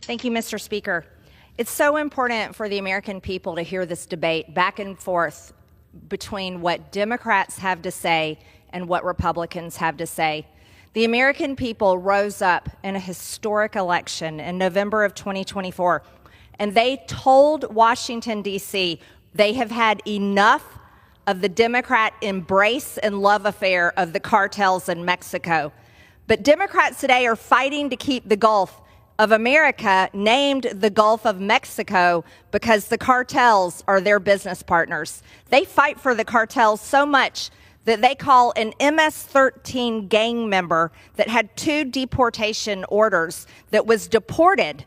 Thank you, Mr. Speaker. It's so important for the American people to hear this debate back and forth between what Democrats have to say and what Republicans have to say. The American people rose up in a historic election in November of 2024, and they told Washington, D.C., they have had enough of the Democrat embrace and love affair of the cartels in Mexico. But Democrats today are fighting to keep the Gulf of America named the Gulf of Mexico because the cartels are their business partners. They fight for the cartels so much that they call an MS-13 gang member that had 2 deportation orders that was deported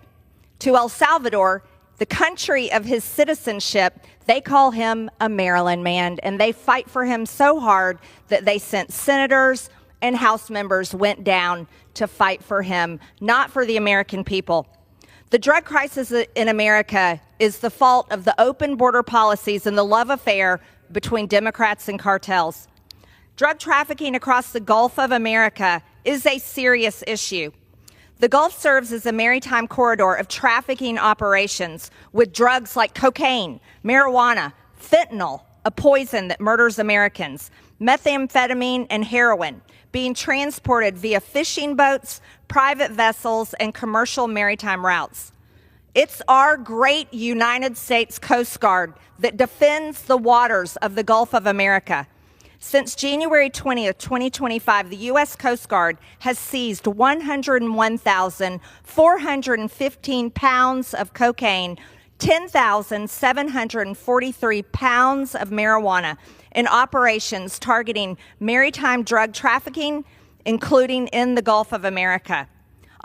to El Salvador, the country of his citizenship. They call him a Maryland man, and they fight for him so hard that they sent senators and House members went down to fight for him, not for the American people. The drug crisis in America is the fault of the open border policies and the love affair between Democrats and cartels. Drug trafficking across the Gulf of America is a serious issue. The Gulf serves as a maritime corridor of trafficking operations with drugs like cocaine, marijuana, fentanyl, a poison that murders Americans, methamphetamine, and heroin being transported via fishing boats, private vessels, and commercial maritime routes. It's our great United States Coast Guard that defends the waters of the Gulf of America. Since January 20th, 2025, the U.S. Coast Guard has seized 101,415 pounds of cocaine, 10,743 pounds of marijuana in operations targeting maritime drug trafficking, including in the Gulf of America.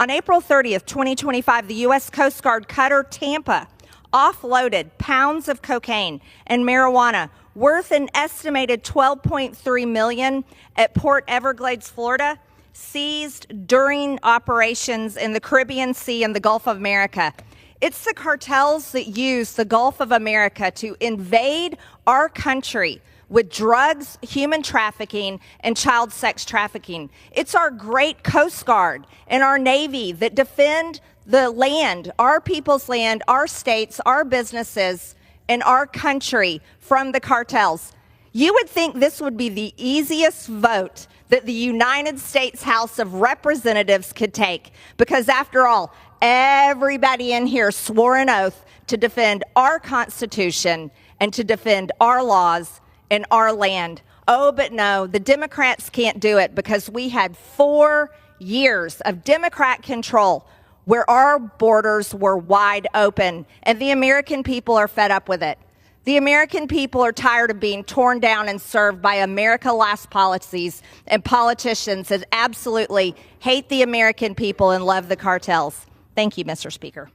On April 30th, 2025, the U.S. Coast Guard cutter Tampa offloaded pounds of cocaine and marijuana worth an estimated $12.3 million at Port Everglades, Florida, seized during operations in the Caribbean Sea and the Gulf of America. It's the cartels that use the Gulf of America to invade our country with drugs, human trafficking, and child sex trafficking. It's our great Coast Guard and our Navy that defend the land, our people's land, our states, our businesses, and our country from the cartels. You would think this would be the easiest vote that the United States House of Representatives could take, because after all, everybody in here swore an oath to defend our Constitution and to defend our laws and our land. Oh, but no, the Democrats can't do it because we had 4 years of Democrat control where our borders were wide open, and the American people are fed up with it. The American people are tired of being torn down and served by America Last policies and politicians that absolutely hate the American people and love the cartels. Thank you, Mr. Speaker.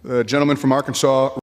The gentleman from Arkansas.